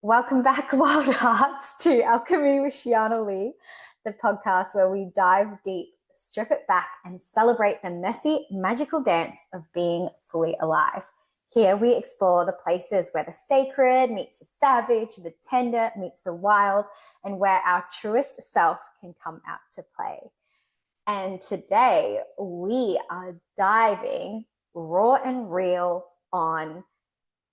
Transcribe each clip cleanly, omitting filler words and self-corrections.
Welcome back, Wild Hearts, to Alchemy with Sheeana Leigh, the podcast where we dive deep, strip it back, and celebrate the messy, magical dance of being fully alive. Here we explore the places where the sacred meets the savage, the tender meets the wild, and where our truest self can come out to play. And today we are diving raw and real on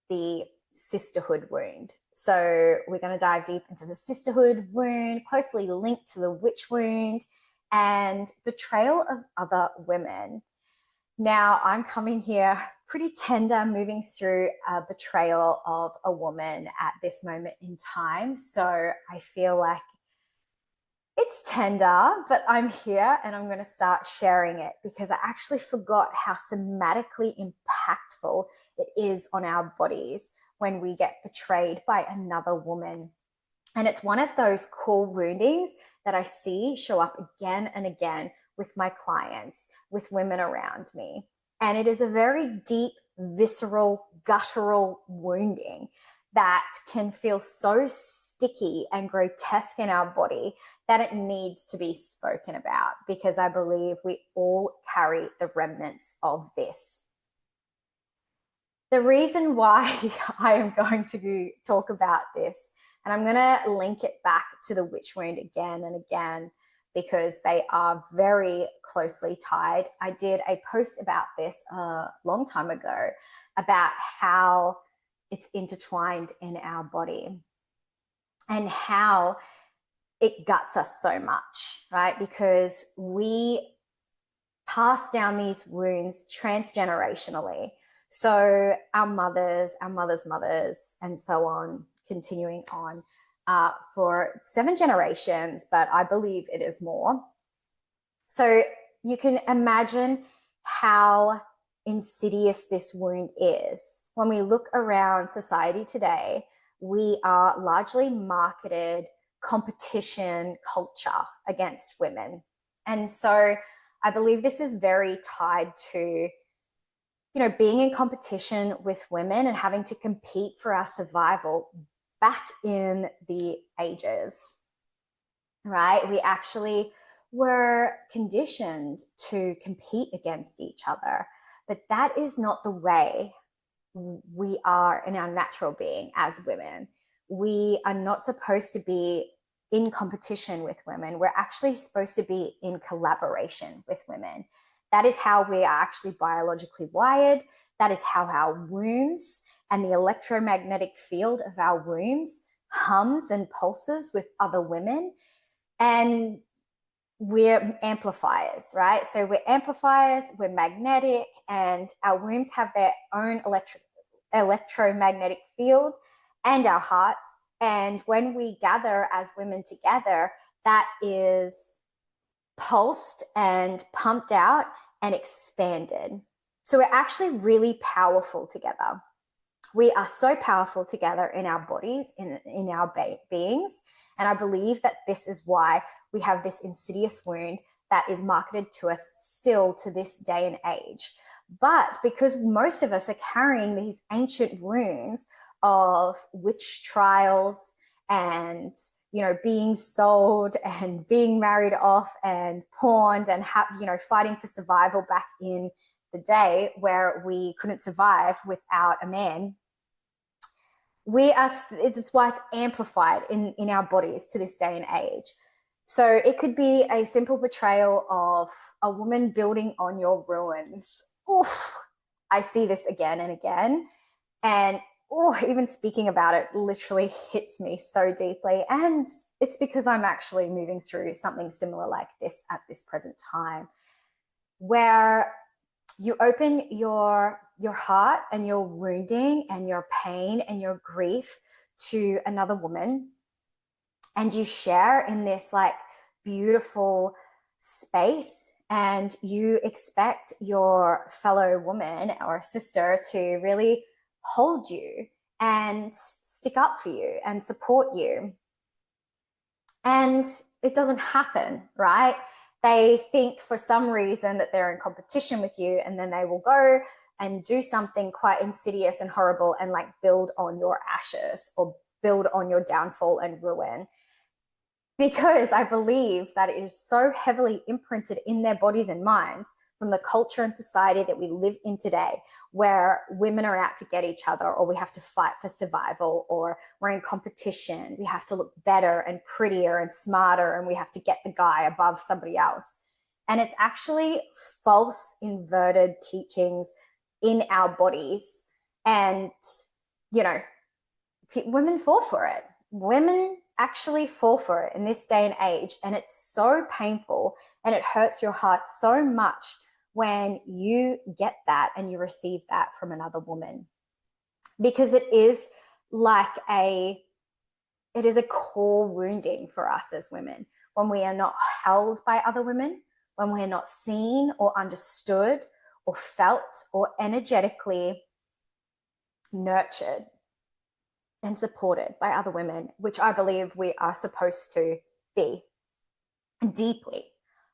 the sisterhood wound. So we're going to dive deep into the sisterhood wound, closely linked to the witch wound, and betrayal of other women. Now, I'm coming here pretty tender, moving through a betrayal of a woman at this moment in time. So I feel like it's tender, but I'm here and I'm going to start sharing it because I actually forgot how somatically impactful it is on our bodies when we get betrayed by another woman. And it's one of those core woundings that I see show up again and again with my clients, with women around me. And it is a very deep, visceral, guttural wounding that can feel so sticky and grotesque in our body that it needs to be spoken about, because I believe we all carry the remnants of this. The reason why I am going to talk about this, and I'm going to link it back to the witch wound again and again, because they are very closely tied. I did a post about this a long time ago about how it's intertwined in our body and how it guts us so much, right? Because we pass down these wounds transgenerationally. So our mothers, and so on, continuing on for 7 generations, but I believe it is more. So you can imagine how insidious this wound is. When we look around society today, we are largely marketed competition culture against women. And so I believe this is very tied to being in competition with women and having to compete for our survival back in the ages, right? We actually were conditioned to compete against each other, but that is not the way we are in our natural being as women. We are not supposed to be in competition with women. We're actually supposed to be in collaboration with women. That is how we are actually biologically wired. That is how our wombs and the electromagnetic field of our wombs hums and pulses with other women. And we're amplifiers, right? So we're amplifiers, we're magnetic, and our wombs have their own electromagnetic field, and our hearts. And when we gather as women together, that is pulsed and pumped out and expanded. So we're actually really powerful together. We are so powerful together in our bodies, in our beings. And I believe that this is why we have this insidious wound that is marketed to us still to this day and age. But because most of us are carrying these ancient wounds of witch trials and being sold and being married off and pawned and fighting for survival back in the day where we couldn't survive without a man, it's why it's amplified in our bodies to this day and age. So it could be a simple betrayal of a woman building on your ruins. Oof, I see this again and again. And even speaking about it literally hits me so deeply. And it's because I'm actually moving through something similar like this at this present time, where you open your heart and your wounding and your pain and your grief to another woman, and you share in this like beautiful space, and you expect your fellow woman or sister to really hold you and stick up for you and support you. And it doesn't happen, right? They think for some reason that they're in competition with you, and then they will go and do something quite insidious and horrible and like build on your ashes or build on your downfall and ruin, because I believe that it is so heavily imprinted in their bodies and minds from the culture and society that we live in today, where women are out to get each other, or we have to fight for survival, or we're in competition, we have to look better and prettier and smarter, and we have to get the guy above somebody else. And it's actually false, inverted teachings in our bodies. And, you know, women fall for it. Women actually fall for it in this day and age. And it's so painful, and it hurts your heart so much when you get that and you receive that from another woman, because it is a core wounding for us as women when we are not held by other women, when we are not seen or understood or felt or energetically nurtured and supported by other women, which I believe we are supposed to be deeply.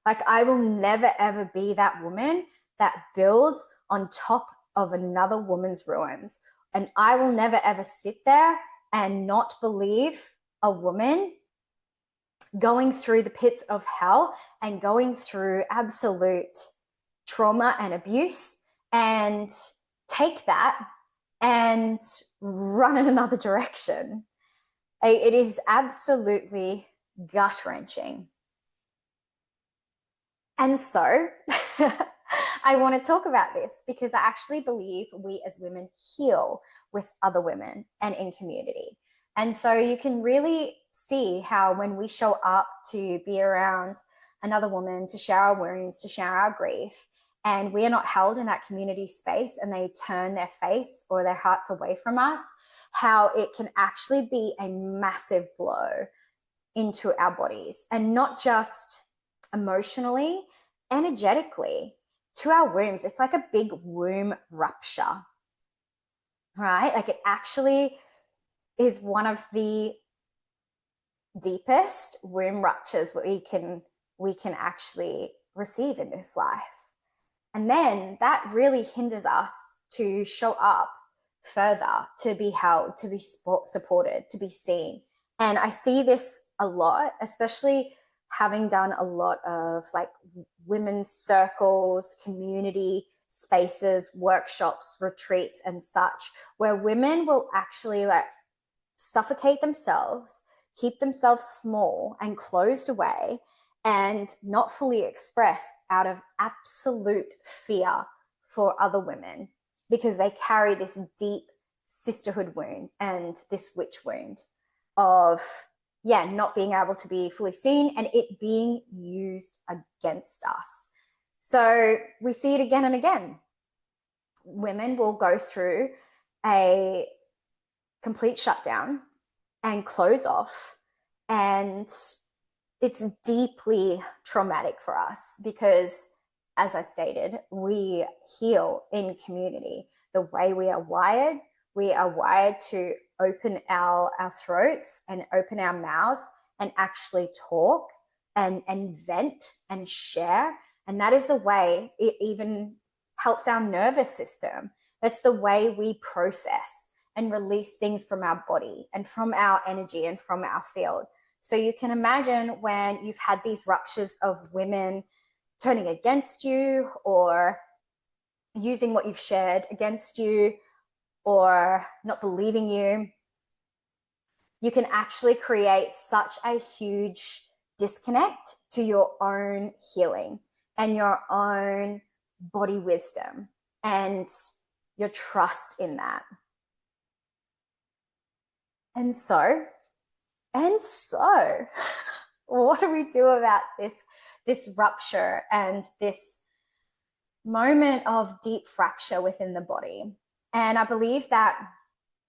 Like, I will never, ever be that woman that builds on top of another woman's ruins. And I will never, ever sit there and not believe a woman going through the pits of hell and going through absolute trauma and abuse and take that and run in another direction. It is absolutely gut-wrenching. And so I want to talk about this because I actually believe we as women heal with other women and in community. And so you can really see how when we show up to be around another woman, to share our wounds, to share our grief, and we are not held in that community space and they turn their face or their hearts away from us, how it can actually be a massive blow into our bodies, and not just emotionally, energetically, to our wombs. It's like a big womb rupture, right? Like, it actually is one of the deepest womb ruptures we can actually receive in this life. And then that really hinders us to show up further, to be held, to be supported, to be seen. And I see this a lot, especially having done a lot of like women's circles, community spaces, workshops, retreats, and such, where women will actually like suffocate themselves, keep themselves small and closed away, and not fully expressed out of absolute fear for other women, because they carry this deep sisterhood wound and this witch wound of not being able to be fully seen and it being used against us. So we see it again and again. Women will go through a complete shutdown and close off, and it's deeply traumatic for us because, as I stated, we heal in community. The way we are wired to open our throats and open our mouths and actually talk and vent and share. And that is the way it even helps our nervous system. It's the way we process and release things from our body and from our energy and from our field. So you can imagine when you've had these ruptures of women turning against you or using what you've shared against you or not believing you, you can actually create such a huge disconnect to your own healing and your own body wisdom and your trust in that. And so, what do we do about this rupture and this moment of deep fracture within the body? And I believe that,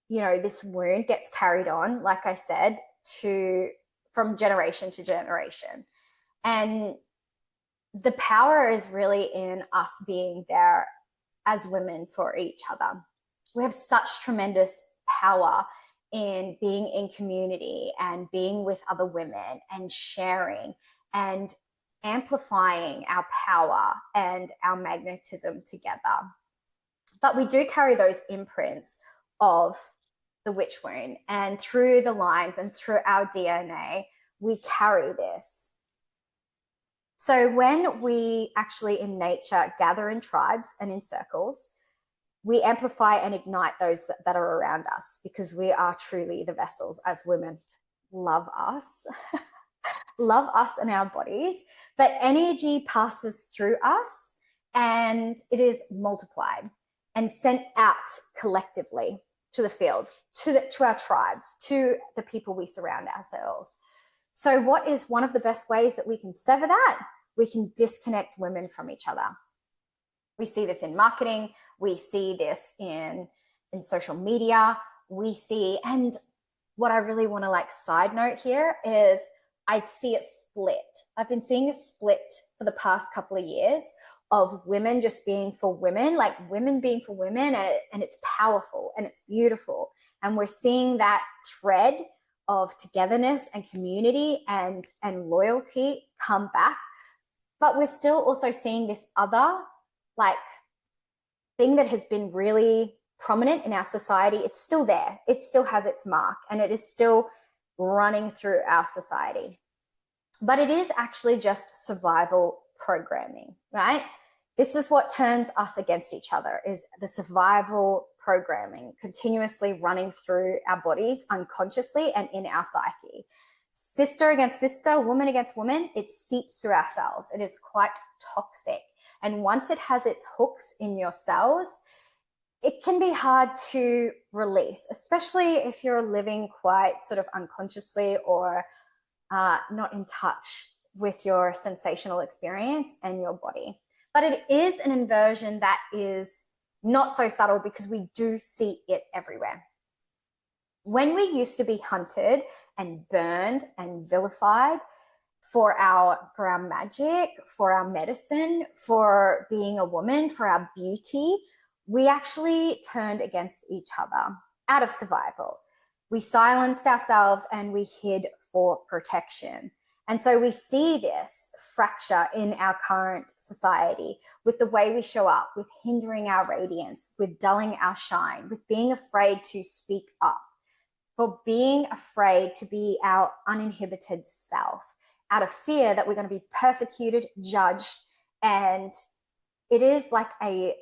you know, this wound gets carried on, like I said, from generation to generation. And the power is really in us being there as women for each other. We have such tremendous power in being in community and being with other women and sharing and amplifying our power and our magnetism together. But we do carry those imprints of the witch wound, and through the lines and through our DNA, we carry this. So when we actually in nature gather in tribes and in circles, we amplify and ignite those that are around us, because we are truly the vessels as women. Love us. Love us and our bodies, but energy passes through us and it is multiplied and sent out collectively to the field, to our tribes, to the people we surround ourselves. So what is one of the best ways that we can sever that? We can disconnect women from each other. We see this in marketing. We see this in social media. We see, and what I really want to like side note here is I see a split. I've been seeing a split for the past couple of years of women just being for women, like women being for women, and it's powerful and it's beautiful. And we're seeing that thread of togetherness and community and loyalty come back. But we're still also seeing this other like thing that has been really prominent in our society. It's still there. It still has its mark and it is still running through our society. But it is actually just survival programming, right? This is what turns us against each other, is the survival programming continuously running through our bodies unconsciously and in our psyche. Sister against sister, woman against woman, it seeps through our cells. It is quite toxic. And once it has its hooks in your cells, it can be hard to release, especially if you're living quite sort of unconsciously or not in touch with your sensational experience and your body. But it is an inversion that is not so subtle, because we do see it everywhere. When we used to be hunted and burned and vilified for our magic, for our medicine, for being a woman, for our beauty, we actually turned against each other out of survival. We silenced ourselves and we hid for protection. And so we see this fracture in our current society with the way we show up, with hindering our radiance, with dulling our shine, with being afraid to speak up, for being afraid to be our uninhibited self, out of fear that we're going to be persecuted, judged, and it is like a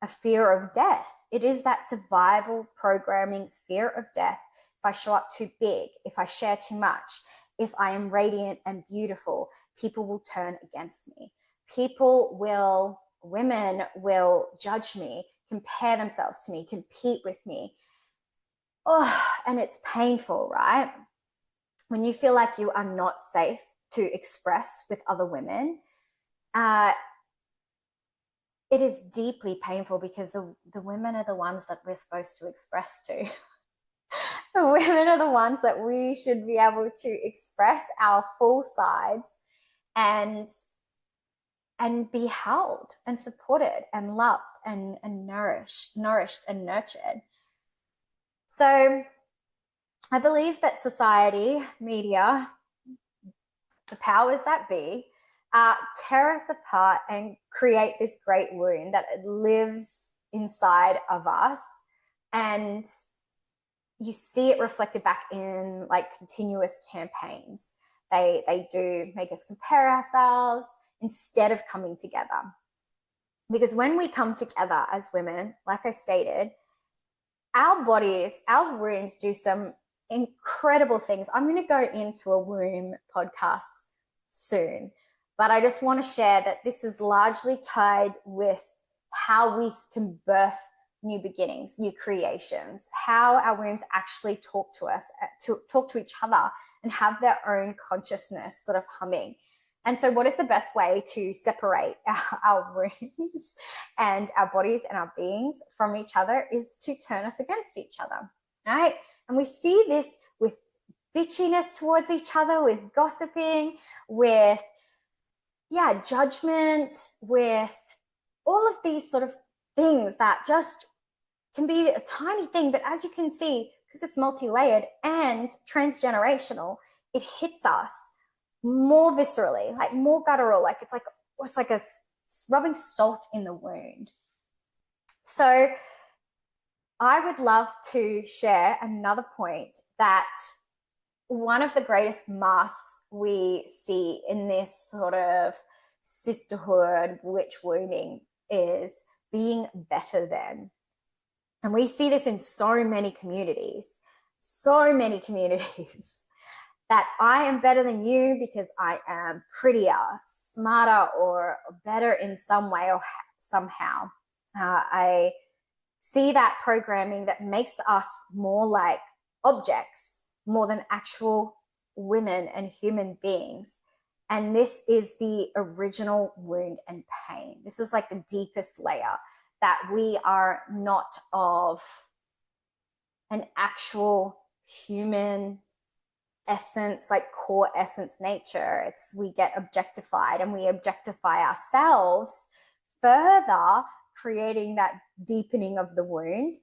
fear of death. It is that survival programming fear of death. If I show up too big, if I share too much, if I am radiant and beautiful, people will turn against me. Women will judge me, compare themselves to me, compete with me. Oh, and it's painful, right? When you feel like you are not safe to express with other women, it is deeply painful, because the women are the ones that we're supposed to express to. The women are the ones that we should be able to express our full sides and be held and supported and loved and nourished and nurtured. So I believe that society, media, the powers that be, tear us apart and create this great wound that lives inside of us. And you see it reflected back in like continuous campaigns. They do make us compare ourselves instead of coming together. Because when we come together as women, like I stated, our bodies, our wombs do some incredible things. I'm going to go into a womb podcast soon, but I just want to share that this is largely tied with how we can birth new beginnings, new creations, how our wombs actually talk to us, talk to each other and have their own consciousness sort of humming. And so what is the best way to separate our wombs and our bodies and our beings from each other is to turn us against each other, right? And we see this with bitchiness towards each other, with gossiping, with, judgment, with all of these sort of things that just can be a tiny thing, but as you can see, because it's multi-layered and transgenerational, it hits us more viscerally, like more guttural, like it's like a rubbing salt in the wound. So I would love to share another point that one of the greatest masks we see in this sort of sisterhood witch wounding is being better than. And we see this in so many communities, that I am better than you because I am prettier, smarter, or better in some way or somehow. I see that programming that makes us more like objects more than actual women and human beings. And this is the original wound and pain. This is like the deepest layer, that we are not of an actual human essence, like core essence nature. It's we get objectified, and we objectify ourselves, further creating that deepening of the wound.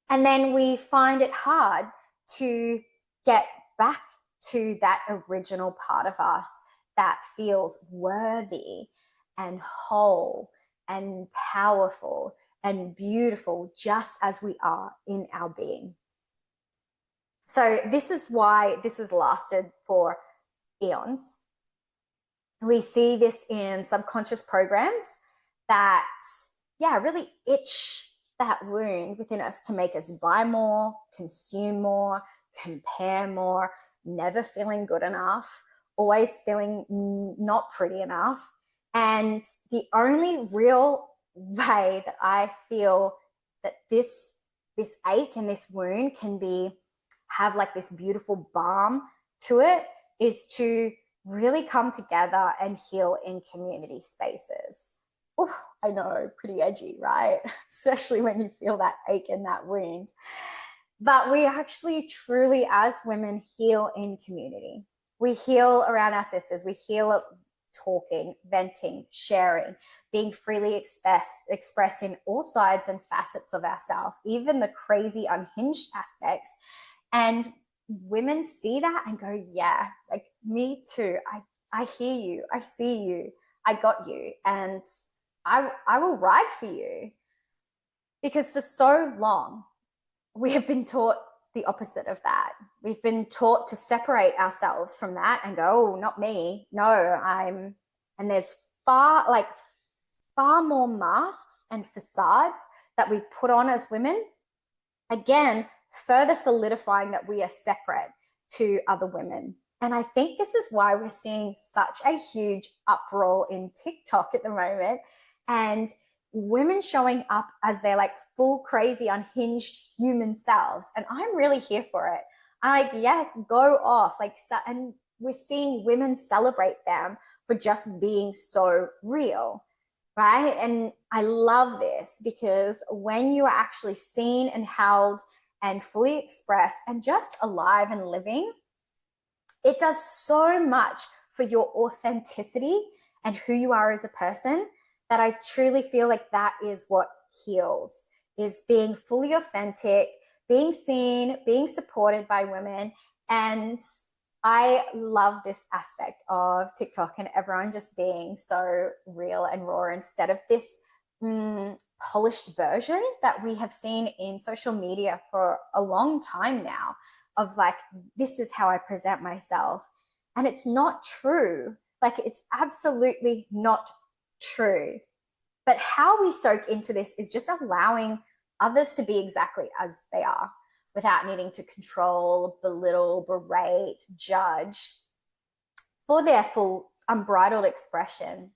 And then we find it hard to get back to that original part of us that feels worthy and whole and powerful and beautiful, just as we are in our being. So this is why this has lasted for eons. We see this in subconscious programs that, really itch that wound within us to make us buy more, consume more, compare more, never feeling good enough, always feeling not pretty enough. And the only real way that I feel that this ache and this wound can have like this beautiful balm to it is to really come together and heal in community spaces. Ooh, I know, pretty edgy, right? Especially when you feel that ache and that wound. But we actually truly, as women, heal in community. We heal around our sisters. We heal talking, venting, sharing, being freely expressed in all sides and facets of ourselves, even the crazy, unhinged aspects. And women see that and go, yeah, like me too. I hear you. I see you. I got you. And I will ride for you. Because for so long, we have been taught the opposite of that. We've been taught to separate ourselves from that and go, oh, not me. No, and there's far more masks and facades that we put on as women. Again, further solidifying that we are separate to other women. And I think this is why we're seeing such a huge uproar in TikTok at the moment, and women showing up as their like full crazy unhinged human selves. And I'm really here for it. I'm like, yes, go off. And we're seeing women celebrate them for just being so real, right? And I love this, because when you are actually seen and held and fully expressed and just alive and living, it does so much for your authenticity and who you are as a person, that I truly feel like that is what heals, is being fully authentic, being seen, being supported by women. And I love this aspect of TikTok and everyone just being so real and raw, instead of this polished version that we have seen in social media for a long time now, of like, this is how I present myself. And it's not true. Like, it's absolutely not true. But how we soak into this is just allowing others to be exactly as they are, without needing to control, belittle, berate, judge, for their full unbridled expression.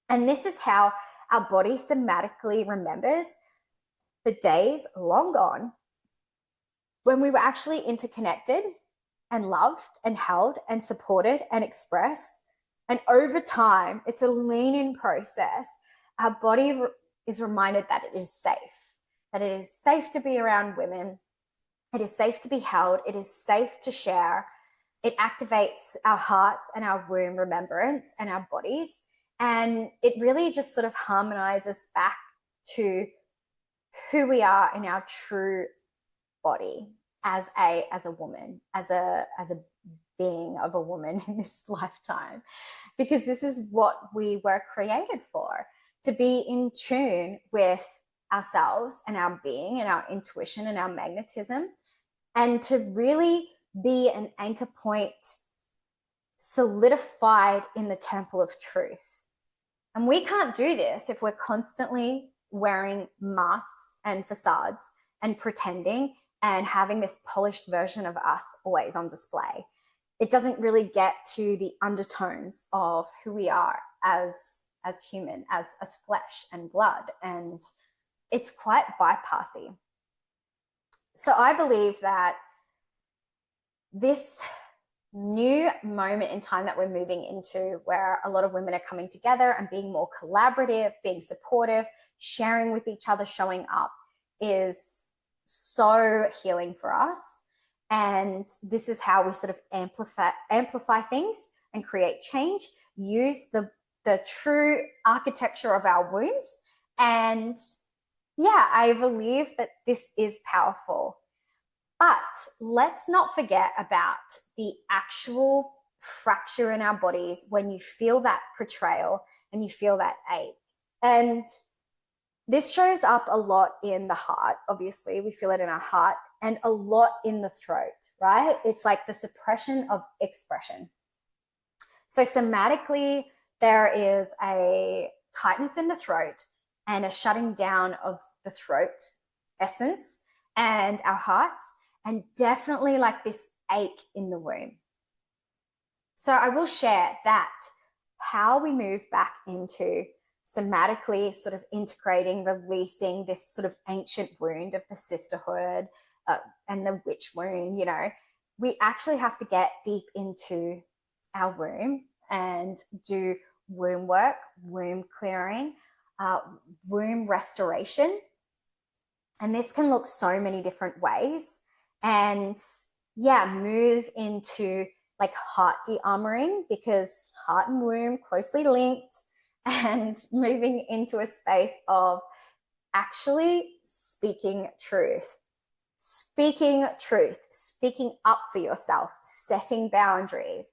And this is how our body somatically remembers the days long gone when we were actually interconnected and loved and held and supported and expressed. And over time, it's a lean-in process. Our body is reminded that it is safe to be around women. It is safe to be held. It is safe to share. It activates our hearts and our womb remembrance and our bodies. And it really just sort of harmonizes back to who we are in our true body as a woman, as a being of a woman in this lifetime, because this is what we were created for, to be in tune with ourselves and our being and our intuition and our magnetism, and to really be an anchor point solidified in the temple of truth. And we can't do this if we're constantly wearing masks and facades and pretending and having this polished version of us always on display. It doesn't really get to the undertones of who we are as human, as flesh and blood, and it's quite bypassy. So I believe that this new moment in time that we're moving into, where a lot of women are coming together and being more collaborative, being supportive, sharing with each other, showing up, is so healing for us. And this is how we sort of amplify things and create change, use the true architecture of our wombs. And yeah, I believe that this is powerful. But let's not forget about the actual fracture in our bodies when you feel that betrayal and you feel that ache. And this shows up a lot in the heart. Obviously, we feel it in our heart, and a lot in the throat, right? It's like the suppression of expression. So somatically, there is a tightness in the throat and a shutting down of the throat essence and our hearts, and definitely like this ache in the womb. So I will share that how we move back into somatically sort of integrating, releasing this sort of ancient wound of the sisterhood and the witch wound, you know, we actually have to get deep into our womb and do womb work, womb clearing, womb restoration. And this can look so many different ways. And yeah, move into like heart de-armoring, because heart and womb closely linked, and moving into a space of actually speaking truth, speaking up for yourself, setting boundaries,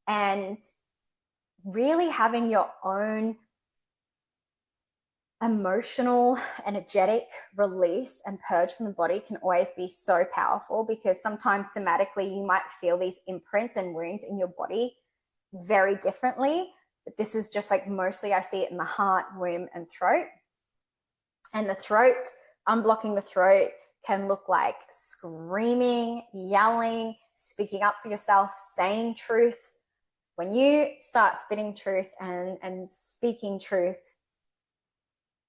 and really having your own emotional, energetic release and purge from the body can always be so powerful, because sometimes somatically you might feel these imprints and wounds in your body very differently. But this is just like mostly I see it in the heart, womb, and throat. And the throat, unblocking the throat can look like screaming, yelling, speaking up for yourself, saying truth. When you start spitting truth and speaking truth,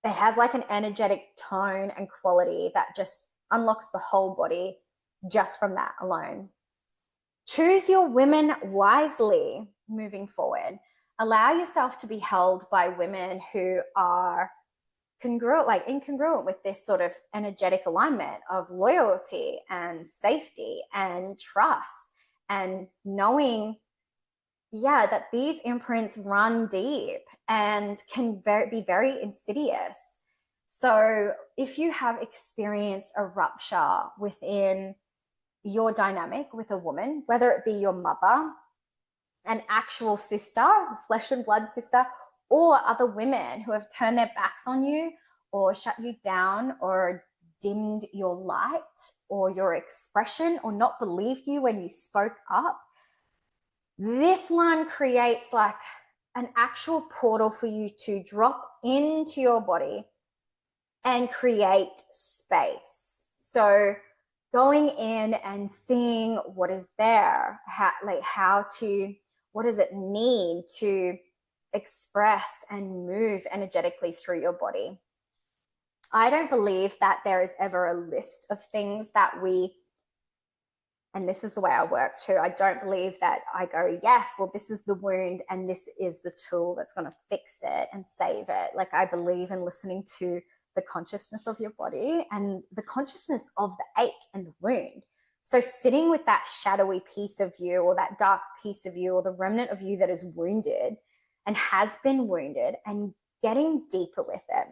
it has like an energetic tone and quality that just unlocks the whole body just from that alone. Choose your women wisely moving forward. Allow yourself to be held by women who are incongruent with this sort of energetic alignment of loyalty and safety and trust, and knowing, yeah, that these imprints run deep and can be very insidious. So if you have experienced a rupture within your dynamic with a woman, whether it be your mother, an actual sister, flesh and blood sister, or other women who have turned their backs on you or shut you down or dimmed your light or your expression or not believed you when you spoke up, this one creates like an actual portal for you to drop into your body and create space. So going in and seeing what is there, what does it need to express and move energetically through your body. I don't believe that there is ever a list of things that and this is the way I work too. I don't believe that I go, yes, well, this is the wound and this is the tool that's going to fix it and save it. Like, I believe in listening to the consciousness of your body and the consciousness of the ache and the wound. So sitting with that shadowy piece of you or that dark piece of you or the remnant of you that is wounded and has been wounded, and getting deeper with it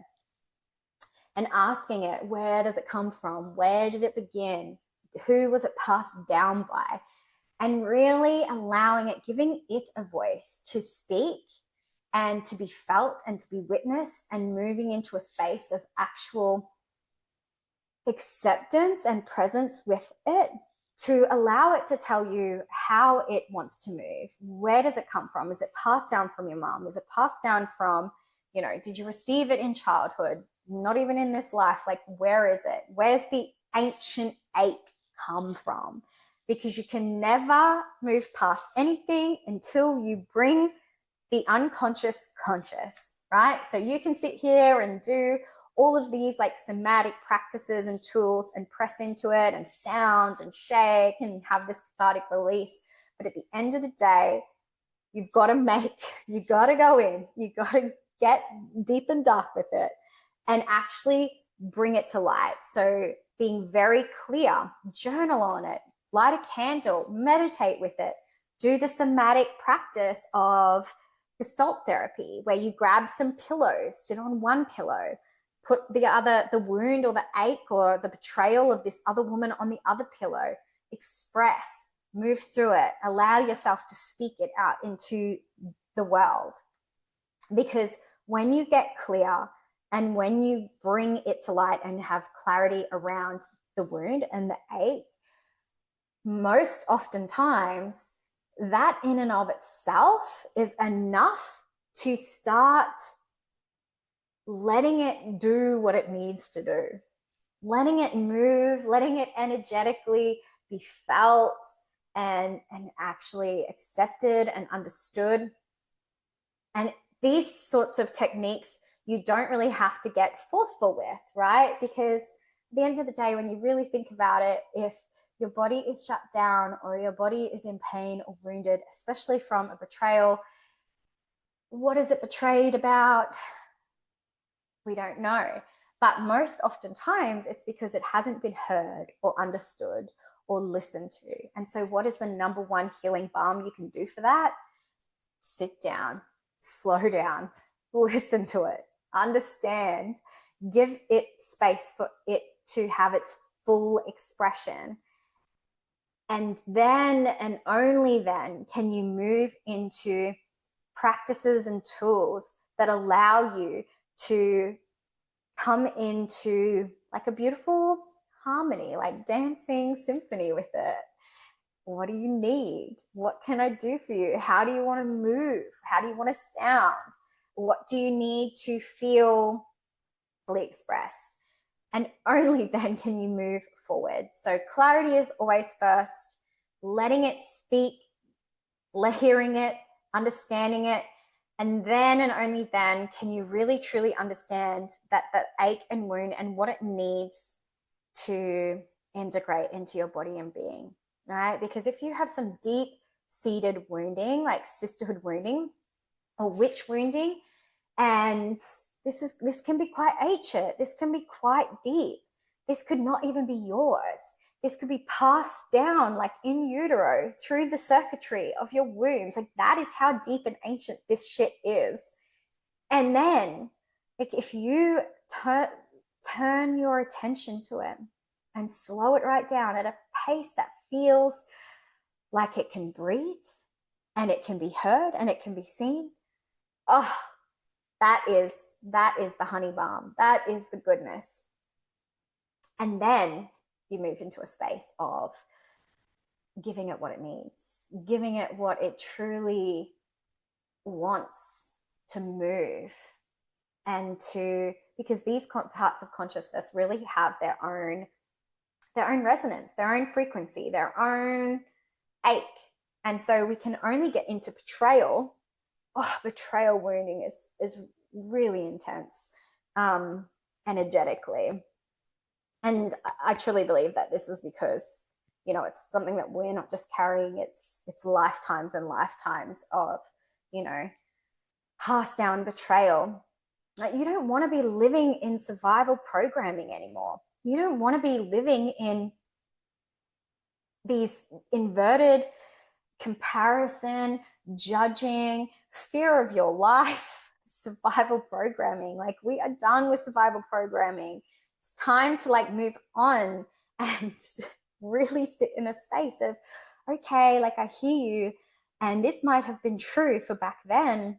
and asking it, where does it come from? Where did it begin? Who was it passed down by? And really allowing it, giving it a voice to speak and to be felt and to be witnessed, and moving into a space of actual acceptance and presence with it, to allow it to tell you how it wants to move. Where does it come from? Is it passed down from your mom? Is it passed down from, you know, did you receive it in childhood? Not even in this life. Like, where is it? Where's the ancient ache come from? Because you can never move past anything until you bring the unconscious conscious, right? So you can sit here and do all of these like somatic practices and tools and press into it and sound and shake and have this cathartic release. But at the end of the day, you've got to go in, you've got to get deep and dark with it and actually bring it to light. So being very clear, journal on it, light a candle, meditate with it, do the somatic practice of gestalt therapy where you grab some pillows, sit on one pillow, put the wound or the ache or the betrayal of this other woman on the other pillow, express, move through it, allow yourself to speak it out into the world. Because when you get clear and when you bring it to light and have clarity around the wound and the ache, most oftentimes that in and of itself is enough to start letting it do what it needs to do, letting it move, letting it energetically be felt and actually accepted and understood. And these sorts of techniques, you don't really have to get forceful with, right? Because at the end of the day, when you really think about it, if your body is shut down or your body is in pain or wounded, especially from a betrayal, what is it betrayed about? We don't know. But most oftentimes it's because it hasn't been heard or understood or listened to. And so what is the number one healing balm you can do for that? Sit down, slow down, listen to it, understand, give it space for it to have its full expression. And then and only then can you move into practices and tools that allow you to come into like a beautiful harmony, like dancing symphony with it. What do you need? What can I do for you? How do you want to move? How do you want to sound? What do you need to feel fully expressed? And only then can you move forward. So clarity is always first, letting it speak, hearing it, understanding it, and then and only then can you really truly understand that ache and wound and what it needs to integrate into your body and being, right? Because if you have some deep-seated wounding, like sisterhood wounding or witch wounding, and this can be quite ancient, this can be quite deep, this could not even be yours. This could be passed down like in utero through the circuitry of your wombs. Like that is how deep and ancient this shit is. And then like if you turn your attention to it and slow it right down at a pace that feels like it can breathe and it can be heard and it can be seen, oh, that is the honey balm. That is the goodness. And then you move into a space of giving it what it needs, giving it what it truly wants to move and to, because these parts of consciousness really have their own resonance, their own frequency, their own ache. And so we can only get into betrayal. Oh, betrayal wounding is really intense energetically. And I truly believe that this is because, you know, it's something that we're not just carrying, it's lifetimes and lifetimes of, you know, passed down betrayal. Like, you don't want to be living in survival programming anymore. You don't want to be living in these inverted comparison, judging, fear of your life, survival programming. Like, we are done with survival programming. It's time to like move on and really sit in a space of, okay, like I hear you, and this might have been true for back then.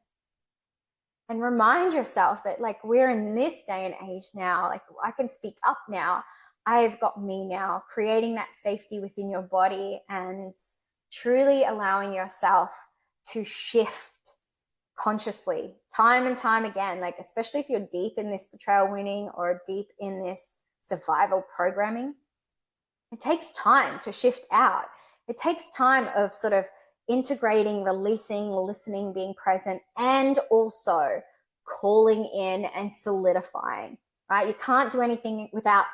And remind yourself that like we're in this day and age now, like I can speak up now. I've got me now, creating that safety within your body and truly allowing yourself to shift consciously time and time again, like especially if you're deep in this betrayal winning or deep in this survival programming, it takes time to shift out. It takes time of sort of integrating, releasing, listening, being present, and also calling in and solidifying, right? You can't do anything without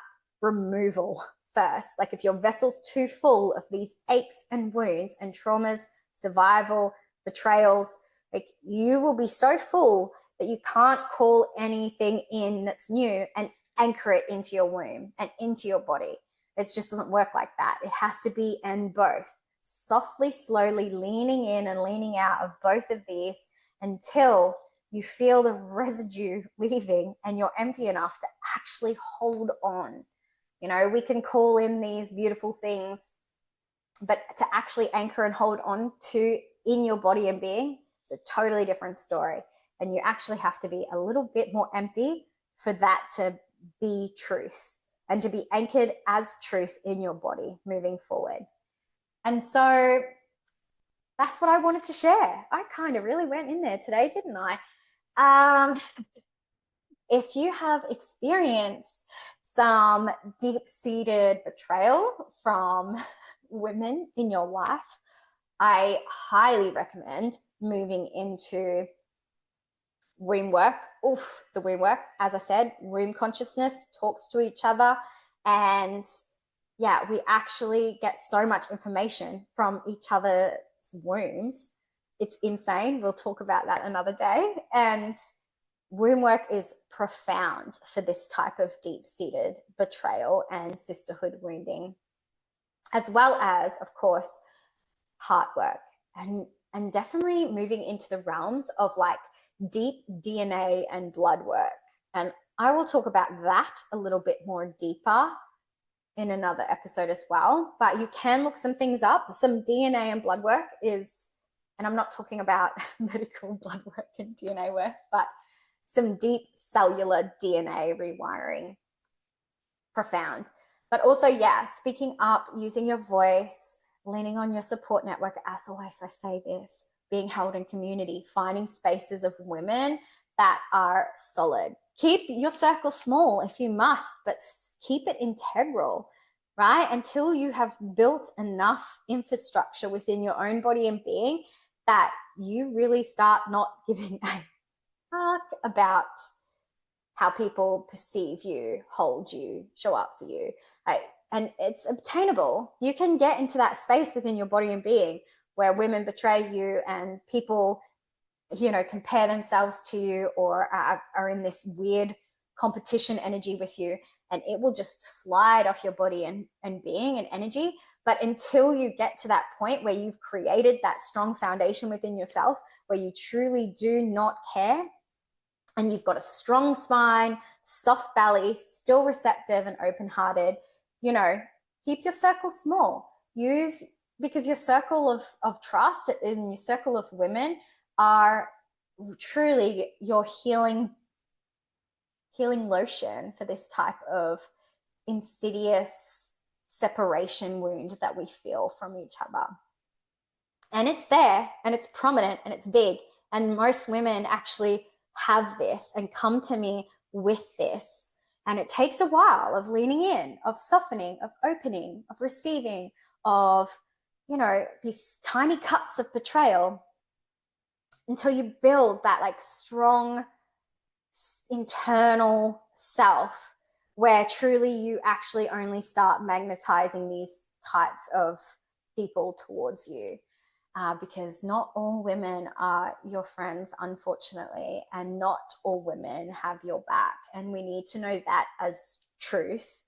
removal first. Like if your vessel's too full of these aches and wounds and traumas, survival, betrayals, like you will be so full that you can't call anything in that's new and anchor it into your womb and into your body. It just doesn't work like that. It has to be and both. Softly, slowly leaning in and leaning out of both of these until you feel the residue leaving and you're empty enough to actually hold on. You know, we can call in these beautiful things, but to actually anchor and hold on to in your body and being, it's a totally different story. And you actually have to be a little bit more empty for that to be truth and to be anchored as truth in your body moving forward. And so that's what I wanted to share. I kind of really went in there today, didn't I? If you have experienced some deep-seated betrayal from women in your life, I highly recommend moving into womb work. The womb work, as I said, womb consciousness talks to each other, and yeah, we actually get so much information from each other's wombs. It's insane. We'll talk about that another day. And womb work is profound for this type of deep-seated betrayal and sisterhood wounding, as well as, of course, heart work and definitely moving into the realms of like deep DNA and blood work. And I will talk about that a little bit more deeper in another episode as well. But you can look some things up. Some DNA and blood work is, and I'm not talking about medical blood work and DNA work, but some deep cellular DNA rewiring. Profound. But also, yeah, speaking up, using your voice, leaning on your support network. As always, I say this, being held in community, finding spaces of women that are solid. Keep your circle small if you must, but keep it integral, right? Until you have built enough infrastructure within your own body and being that you really start not giving a fuck about how people perceive you, hold you, show up for you. And it's obtainable. You can get into that space within your body and being where women betray you and people, you know, compare themselves to you or are in this weird competition energy with you, and it will just slide off your body and being and energy. But until you get to that point where you've created that strong foundation within yourself, where you truly do not care, and you've got a strong spine, soft belly, still receptive and open-hearted, you know, keep your circle small. Because your circle of trust and your circle of women are truly your healing lotion for this type of insidious separation wound that we feel from each other. And it's there, and it's prominent, and it's big. And most women actually have this and come to me with this. And it takes a while of leaning in, of softening, of opening, of receiving, of, you know, these tiny cuts of betrayal until you build that like strong internal self where truly you actually only start magnetizing these types of people towards you. Because not all women are your friends, unfortunately, and not all women have your back. And we need to know that as truth.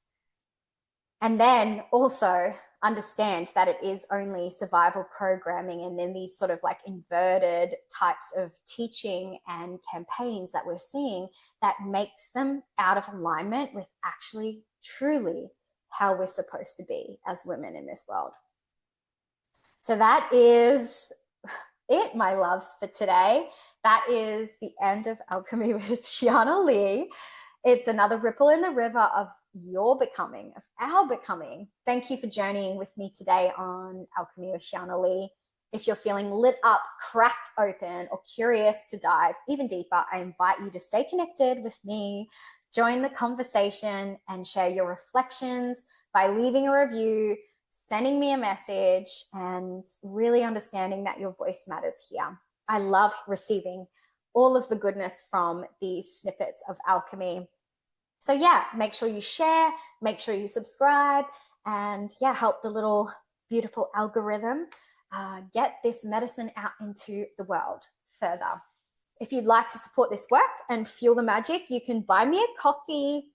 And then also understand that it is only survival programming, and then these sort of like inverted types of teaching and campaigns that we're seeing that makes them out of alignment with actually truly how we're supposed to be as women in this world. So that is it, my loves, for today. That is the end of Alchemy with Sheeana Leigh. It's another ripple in the river of your becoming, of our becoming. Thank you for journeying with me today on Alchemy with Sheeana Leigh. If you're feeling lit up, cracked open, or curious to dive even deeper, I invite you to stay connected with me, join the conversation, and share your reflections by leaving a review, sending me a message, and really understanding that your voice matters here. I love receiving all of the goodness from these snippets of alchemy. So yeah, make sure you share, make sure you subscribe, and yeah, help the little beautiful algorithm get this medicine out into the world further. If you'd like to support this work and fuel the magic, you can buy me a coffee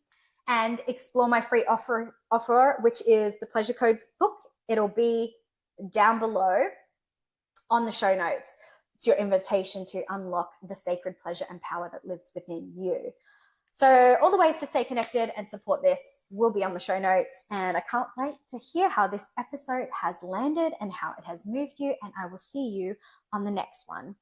and explore my free offer, which is the Pleasure Codes book. It'll be down below on the show notes. It's your invitation to unlock the sacred pleasure and power that lives within you. So all the ways to stay connected and support this will be on the show notes. And I can't wait to hear how this episode has landed and how it has moved you. And I will see you on the next one.